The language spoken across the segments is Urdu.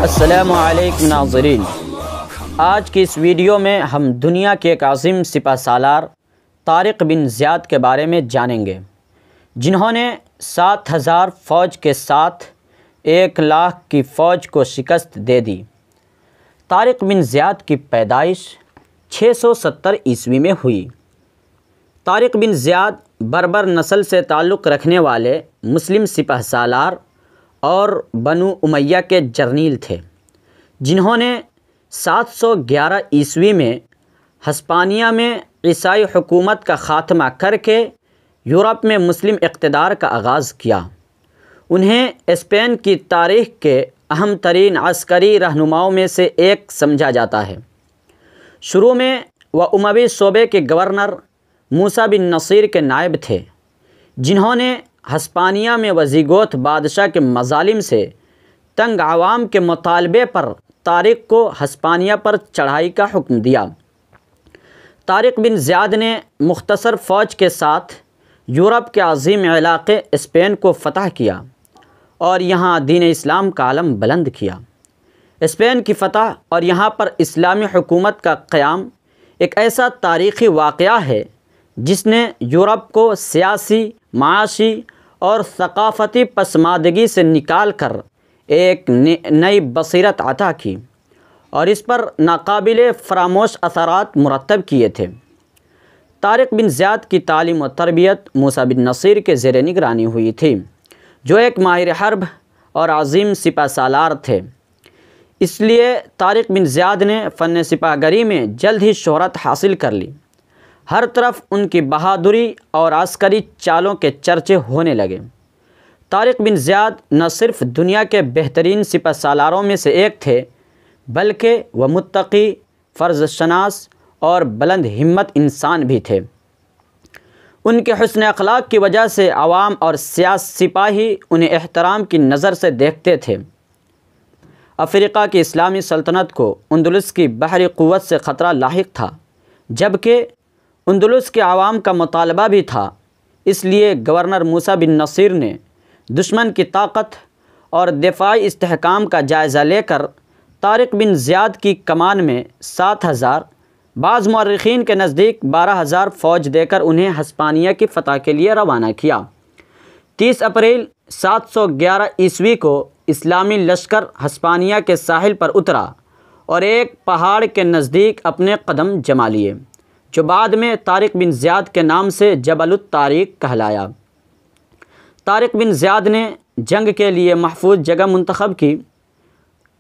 السلام علیکم ناظرین، آج کی اس ویڈیو میں ہم دنیا کے ایک عظیم سپہ سالار طارق بن زیاد کے بارے میں جانیں گے، جنہوں نے 7,000 فوج کے ساتھ 1,00,000 کی فوج کو شکست دے دی۔ طارق بن زیاد کی پیدائش 670 عیسوی میں ہوئی۔ طارق بن زیاد بربر نسل سے تعلق رکھنے والے مسلم سپہ سالار اور بنو امیہ کے جرنیل تھے، جنہوں نے 711 عیسوی میں ہسپانیہ میں عیسائی حکومت کا خاتمہ کر کے یورپ میں مسلم اقتدار کا آغاز کیا۔ انہیں اسپین کی تاریخ کے اہم ترین عسکری رہنماؤں میں سے ایک سمجھا جاتا ہے۔ شروع میں وہ اموی صوبے کے گورنر موسیٰ بن نصیر کے نائب تھے، جنہوں نے ہسپانیہ میں وزیگوت بادشاہ کے مظالم سے تنگ عوام کے مطالبے پر طارق کو ہسپانیہ پر چڑھائی کا حکم دیا۔ طارق بن زیاد نے مختصر فوج کے ساتھ یورپ کے عظیم علاقے اسپین کو فتح کیا اور یہاں دین اسلام کا علم بلند کیا۔ اسپین کی فتح اور یہاں پر اسلامی حکومت کا قیام ایک ایسا تاریخی واقعہ ہے جس نے یورپ کو سیاسی، معاشی اور ثقافتی پسماندگی سے نکال کر ایک نئی بصیرت عطا کی اور اس پر ناقابل فراموش اثرات مرتب کیے تھے۔ طارق بن زیاد کی تعلیم و تربیت موسیٰ بن نصیر کے زیر نگرانی ہوئی تھی، جو ایک ماہر حرب اور عظیم سپہ سالار تھے۔ اس لیے طارق بن زیاد نے فن سپہ گری میں جلد ہی شہرت حاصل کر لی۔ ہر طرف ان کی بہادری اور عسکری چالوں کے چرچے ہونے لگے۔ طارق بن زیاد نہ صرف دنیا کے بہترین سپہ سالاروں میں سے ایک تھے، بلکہ وہ متقی، فرض شناس اور بلند ہمت انسان بھی تھے۔ ان کے حسن اخلاق کی وجہ سے عوام اور سپاہی انہیں احترام کی نظر سے دیکھتے تھے۔ افریقہ کی اسلامی سلطنت کو اندلس کی بحری قوت سے خطرہ لاحق تھا، جبکہ اندلس کے عوام کا مطالبہ بھی تھا۔ اس لیے گورنر موسیٰ بن نصیر نے دشمن کی طاقت اور دفاعی استحکام کا جائزہ لے کر طارق بن زیاد کی کمان میں 7,000، بعض مورخین کے نزدیک 12,000 فوج دے کر انہیں ہسپانیہ کی فتح کے لیے روانہ کیا۔ 30 اپریل 711 عیسوی کو اسلامی لشکر ہسپانیہ کے ساحل پر اترا اور ایک پہاڑ کے نزدیک اپنے قدم جما لیے، جو بعد میں طارق بن زیاد کے نام سے جبل الطارق کہلایا۔ طارق بن زیاد نے جنگ کے لیے محفوظ جگہ منتخب کی۔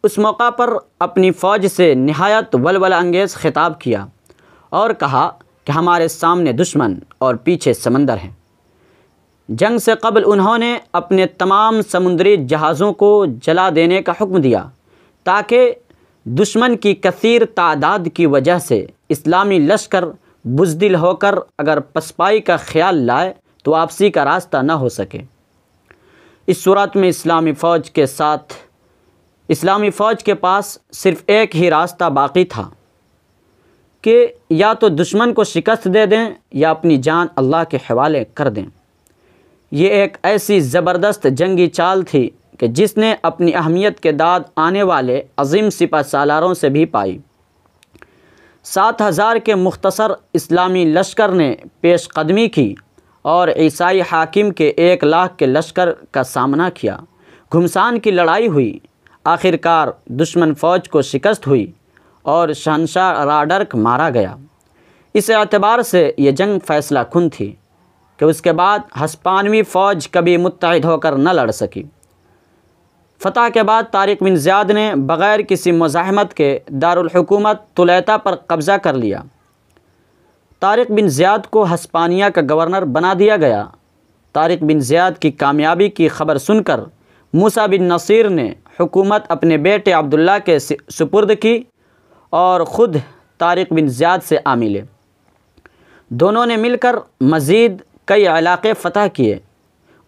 اس موقع پر اپنی فوج سے نہایت ولولہ انگیز خطاب کیا اور کہا کہ ہمارے سامنے دشمن اور پیچھے سمندر ہیں۔ جنگ سے قبل انہوں نے اپنے تمام سمندری جہازوں کو جلا دینے کا حکم دیا، تاکہ دشمن کی کثیر تعداد کی وجہ سے اسلامی لشکر بزدل ہو کر اگر پسپائی کا خیال لائے تو واپسی کا راستہ نہ ہو سکے۔ اس صورت میں اسلامی فوج کے پاس صرف ایک ہی راستہ باقی تھا کہ یا تو دشمن کو شکست دے دیں یا اپنی جان اللہ کے حوالے کر دیں۔ یہ ایک ایسی زبردست جنگی چال تھی کہ جس نے اپنی اہمیت کے داد آنے والے عظیم سپہ سالاروں سے بھی پائی۔ 7,000 کے مختصر اسلامی لشکر نے پیش قدمی کی اور عیسائی حاکم کے 1,00,000 کے لشکر کا سامنا کیا۔ گھمسان کی لڑائی ہوئی، آخرکار دشمن فوج کو شکست ہوئی اور شہنشاہ راڈرک مارا گیا۔ اس اعتبار سے یہ جنگ فیصلہ کن تھی کہ اس کے بعد ہسپانوی فوج کبھی متحد ہو کر نہ لڑ سکی۔ فتح کے بعد طارق بن زیاد نے بغیر کسی مزاحمت کے دارالحکومت طلیطہ پر قبضہ کر لیا۔ طارق بن زیاد کو ہسپانیہ کا گورنر بنا دیا گیا۔ طارق بن زیاد کی کامیابی کی خبر سن کر موسیٰ بن نصیر نے حکومت اپنے بیٹے عبداللہ کے سپرد کی اور خود طارق بن زیاد سے آ ملے۔ دونوں نے مل کر مزید کئی علاقے فتح کیے۔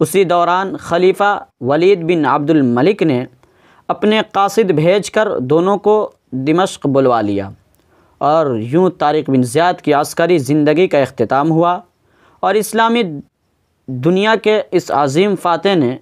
اسی دوران خلیفہ ولید بن عبد الملک نے اپنے قاصد بھیج کر دونوں کو دمشق بلوا لیا اور یوں طارق بن زیاد کی عسکری زندگی کا اختتام ہوا اور اسلامی دنیا کے اس عظیم فاتح نے